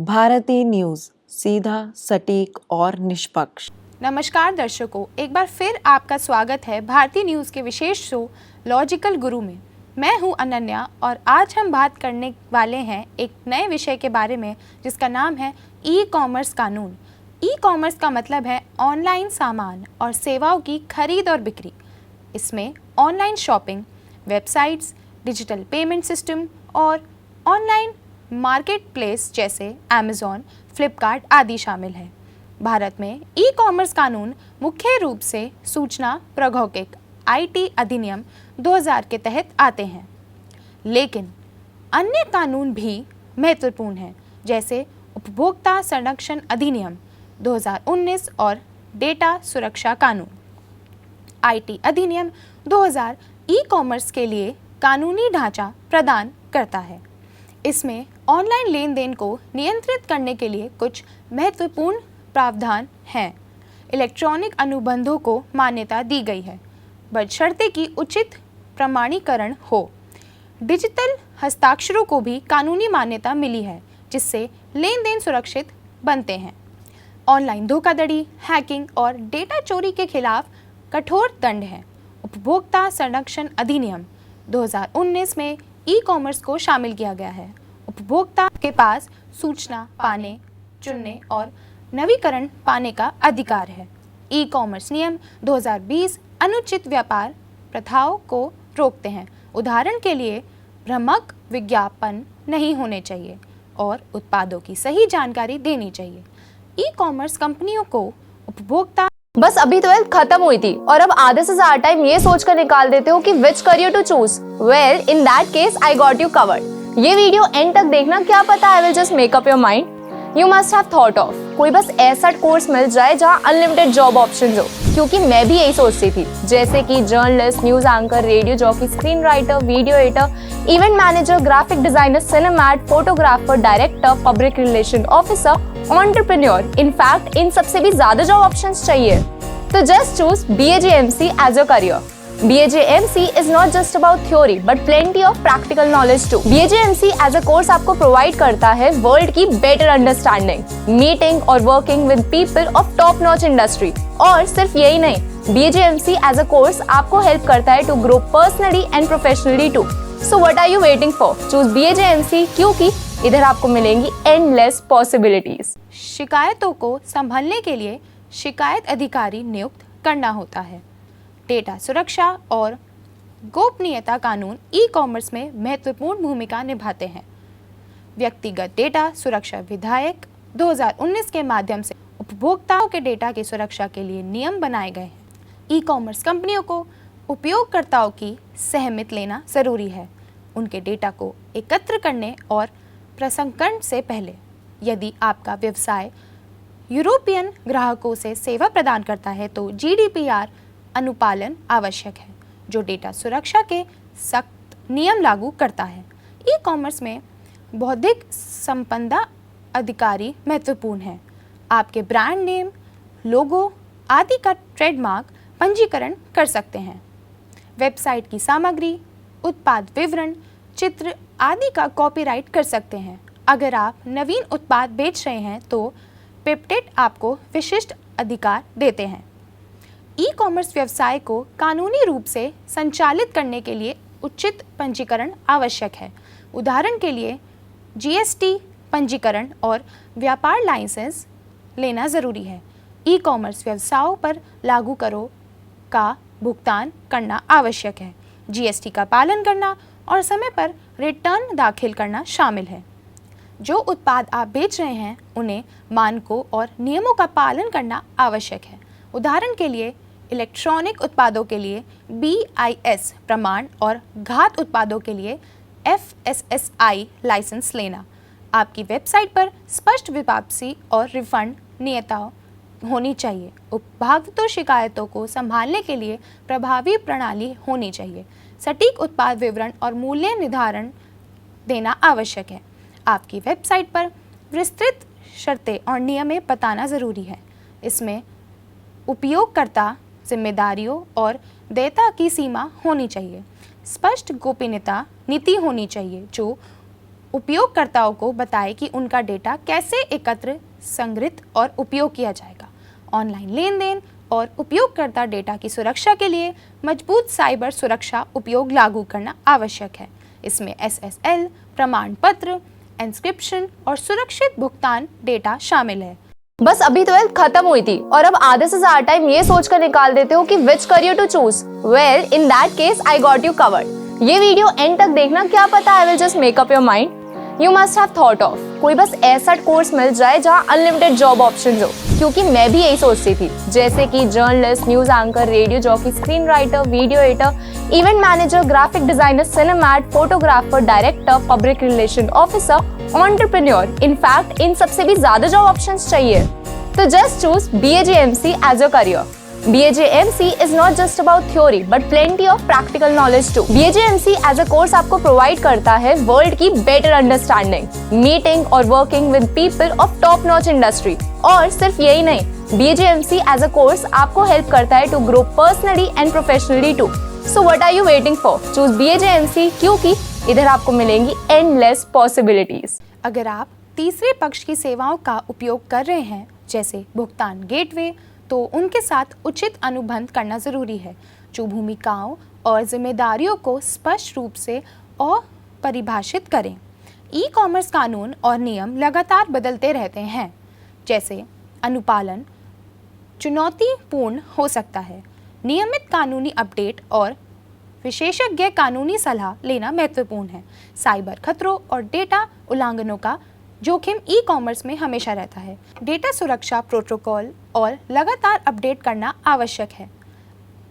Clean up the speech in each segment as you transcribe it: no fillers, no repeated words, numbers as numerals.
भारतीय न्यूज़, सीधा, सटीक और निष्पक्ष। नमस्कार दर्शकों, एक बार फिर आपका स्वागत है भारतीय न्यूज़ के विशेष शो लॉजिकल गुरु में। मैं हूं अनन्या और आज हम बात करने वाले हैं एक नए विषय के बारे में जिसका नाम है ई कॉमर्स कानून। ई कॉमर्स का मतलब है ऑनलाइन सामान और सेवाओं की खरीद और बिक्री। इसमें online shopping, websites, digital payment system और ऑनलाइन मार्केट प्लेस जैसे अमेज़ॉन, फ्लिपकार्ट आदि शामिल है। भारत में ई कॉमर्स कानून मुख्य रूप से सूचना प्रौद्योगिकी आईटी अधिनियम 2000 के तहत आते हैं, लेकिन अन्य कानून भी महत्वपूर्ण हैं जैसे उपभोक्ता संरक्षण अधिनियम 2019 और डेटा सुरक्षा कानून। आईटी अधिनियम 2000 ई कॉमर्स के लिए कानूनी ढांचा प्रदान करता है। इसमें ऑनलाइन लेन देन को नियंत्रित करने के लिए कुछ महत्वपूर्ण प्रावधान हैं। इलेक्ट्रॉनिक अनुबंधों को मान्यता दी गई है, बशर्ते कि उचित प्रमाणीकरण हो। डिजिटल हस्ताक्षरों को भी कानूनी मान्यता मिली है, जिससे लेन देन सुरक्षित बनते हैं। ऑनलाइन धोखाधड़ी, हैकिंग और डेटा चोरी के खिलाफ कठोर दंड है। उपभोक्ता संरक्षण अधिनियम 2019 में ई कॉमर्स को शामिल किया गया है। उपभोक्ता के पास सूचना पाने, चुनने और नवीकरण पाने का अधिकार है। ई कॉमर्स नियम 2020 अनुचित व्यापार प्रथाओं को रोकते हैं। उदाहरण के लिए, भ्रामक विज्ञापन नहीं होने चाहिए और उत्पादों की सही जानकारी देनी चाहिए। ई कॉमर्स कंपनियों को उपभोक्ता बस अभी 12th खत्म हुई थी और अब आधे से ज्यादा टाइम ये सोचकर निकाल देते हो कि which career to choose. Well, in that case I got you covered. ये वीडियो एंड तक देखना, क्या पता I will just make up your mind. You must have thought of कोई बस ऐसा कोर्स मिल जाए जहाँ अनलिमिटेड जॉब ऑप्शंस हो, क्योंकि मैं भी यही सोचती थी। जैसे कि journalist, news anchor, radio jockey, screen writer, video editor, event manager, graphic designer, cinematographer, director, public relation officer, entrepreneur. In fact इन सबसे भी ज्यादा जॉब ऑप्शंस चाहिए। तो just choose BAJMC as your career. BAJMC is not just about theory but plenty of practical knowledge too. BAJMC as a course आपको provide करता है world की बेटर अंडरस्टैंडिंग, मीटिंग और working with people of top notch industry. और सिर्फ यही नहीं, BAJMC as a course आपको हेल्प करता है to grow personally and professionally too. So what are you waiting for? Choose BAJMC, क्योंकि इधर आपको मिलेंगी एंडलेस पॉसिबिलिटीज। शिकायतों को संभालने के लिए शिकायत अधिकारी नियुक्त करना होता है। डेटा सुरक्षा और गोपनीयता कानून ई कॉमर्स में महत्वपूर्ण भूमिका निभाते हैं। व्यक्तिगत डेटा सुरक्षा विधेयक 2019 के माध्यम से उपभोक्ताओं के डेटा की सुरक्षा के लिए नियम बनाए गए हैं। ई कॉमर्स कंपनियों को उपयोगकर्ताओं की सहमति लेना जरूरी है उनके डेटा को एकत्र करने और प्रसंस्करण से पहले। यदि आपका व्यवसाय यूरोपियन ग्राहकों से सेवा प्रदान करता है तो GDPR अनुपालन आवश्यक है, जो डेटा सुरक्षा के सख्त नियम लागू करता है। ई कॉमर्स में बौद्धिक संपदा अधिकारी महत्वपूर्ण है। आपके ब्रांड नेम, लोगो आदि का ट्रेडमार्क पंजीकरण कर सकते हैं। वेबसाइट की सामग्री, उत्पाद विवरण, चित्र आदि का कॉपीराइट कर सकते हैं। अगर आप नवीन उत्पाद बेच रहे हैं तो पेटेंट आपको विशिष्ट अधिकार देते हैं। ई कॉमर्स व्यवसाय को कानूनी रूप से संचालित करने के लिए उचित पंजीकरण आवश्यक है। उदाहरण के लिए, GST पंजीकरण और व्यापार लाइसेंस लेना जरूरी है। ई कॉमर्स व्यवसायों पर लागू करों का भुगतान करना आवश्यक है। GST का पालन करना और समय पर रिटर्न दाखिल करना शामिल है। जो उत्पाद आप बेच रहे हैं उन्हें मानकों और नियमों का पालन करना आवश्यक है। उदाहरण के लिए, इलेक्ट्रॉनिक उत्पादों के लिए BIS प्रमाण और घात उत्पादों के लिए FSSAI लाइसेंस लेना। आपकी वेबसाइट पर स्पष्ट वापसी और रिफंड नियता होनी चाहिए। उपभोक्ता शिकायतों को संभालने के लिए प्रभावी प्रणाली होनी चाहिए। सटीक उत्पाद विवरण और मूल्य निर्धारण देना आवश्यक है। आपकी वेबसाइट पर विस्तृत शर्तें और नियमें बताना ज़रूरी है। इसमें उपयोगकर्ता जिम्मेदारियों और देयता की सीमा होनी चाहिए। स्पष्ट गोपनीयता नीति होनी चाहिए जो उपयोगकर्ताओं को बताए कि उनका डेटा कैसे एकत्र, संग्रहित और उपयोग किया जाएगा। ऑनलाइन लेन देन और उपयोगकर्ता डेटा की सुरक्षा के लिए मजबूत साइबर सुरक्षा उपयोग लागू करना आवश्यक है। इसमें SSL, प्रमाण पत्र, एन्क्रिप्शन और सुरक्षित भुगतान डेटा शामिल है। बस अभी 12th खत्म हुई थी और अब आधे से ज्यादा टाइम ये सोचकर निकाल देते हो कि which career to choose. Well, in that case I got you covered. ये वीडियो एंड तक देखना, क्या पता I will just make up your mind. You must have thought of कोई बस ऐसा कोर्स मिल जाए जहाँ अनलिमिटेड जॉब ऑप्शंस हो, क्योंकि मैं भी यही सोचती थी, जैसे कि journalist, news anchor, radio jockey, screen writer, video editor, event manager, graphic designer, cinematographer, director, public relation officer, entrepreneur. In fact इन सबसे भी ज्यादा जॉब ऑप्शंस चाहिए। तो just choose BAJMC as your career. BAJMC is not just about theory but plenty of practical knowledge too. BAJMC as a course आपको provide करता है world की better understanding, meeting और working with people of top notch industry। और सिर्फ यही नहीं, BAJMC as a course आपको help करता है to grow personally and professionally too. So what are you waiting for? Choose BAJMC क्योंकि इधर आपको मिलेंगी endless possibilities। अगर आप तीसरे पक्ष की सेवाओं का उपयोग कर रहे हैं, जैसे भुगतान गेटवे, तो उनके साथ उचित अनुबंध करना जरूरी है, जो भूमिकाओं और जिम्मेदारियों को स्पष्ट रूप से और परिभाषित करें। ई-कॉमर्स कानून और नियम लगातार बदलते रहते हैं, जैसे अनुपालन चुनौतीपूर्ण हो सकता है। नियमित कानूनी अपडेट और विशेषज्ञ कानूनी सलाह लेना महत्वपूर्ण है। साइबर खतरों और डेटा उल्लंघनों का जोखिम ई-कॉमर्स में हमेशा रहता है। डेटा सुरक्षा प्रोटोकॉल और लगातार अपडेट करना आवश्यक है।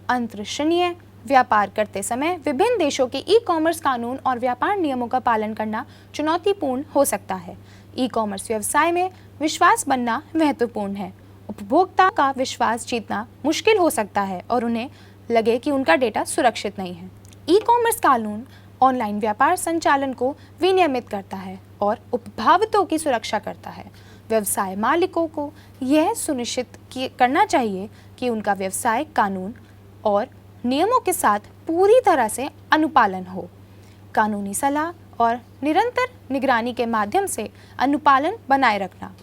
अंतर्राष्ट्रीय व्यापार करते समय विभिन्न देशों के ई-कॉमर्स कानून और व्यापार नियमों का पालन करना चुनौतीपूर्ण हो सकता है। ई-कॉमर्स व्यवसाय में विश्वास बनना महत्वपूर्ण है। उपभोक्ता का विश्वास जीतना मुश्किल हो सकता है और उन्हें लगे कि उनका डेटा सुरक्षित नहीं है। ई-कॉमर्स कानून ऑनलाइन व्यापार संचालन को विनियमित करता है और उपभोक्ताओं की सुरक्षा करता है। व्यवसाय मालिकों को यह सुनिश्चित करना चाहिए कि उनका व्यवसाय कानून और नियमों के साथ पूरी तरह से अनुपालन हो। कानूनी सलाह और निरंतर निगरानी के माध्यम से अनुपालन बनाए रखना,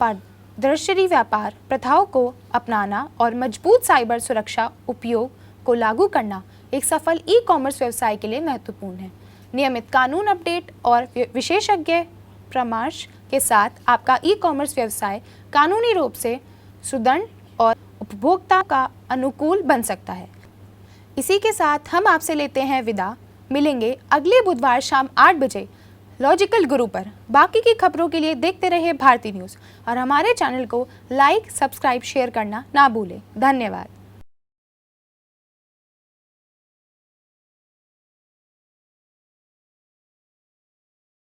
पारदर्शी व्यापार प्रथाओं को अपनाना और मजबूत साइबर सुरक्षा उपयोग को लागू करना एक सफल ई-कॉमर्स व्यवसाय के लिए महत्वपूर्ण है। नियमित कानून अपडेट और विशेषज्ञ परामर्श के साथ आपका ई-कॉमर्स व्यवसाय कानूनी रूप से सुदृढ़ और उपभोक्ता का अनुकूल बन सकता है। इसी के साथ हम आपसे लेते हैं विदा। मिलेंगे अगले बुधवार शाम 8 बजे लॉजिकल गुरु पर। बाकी की खबरों के लिए देखते रहिए भारती न्यूज़ और हमारे चैनल को लाइक, सब्सक्राइब, शेयर करना ना भूलें। धन्यवाद।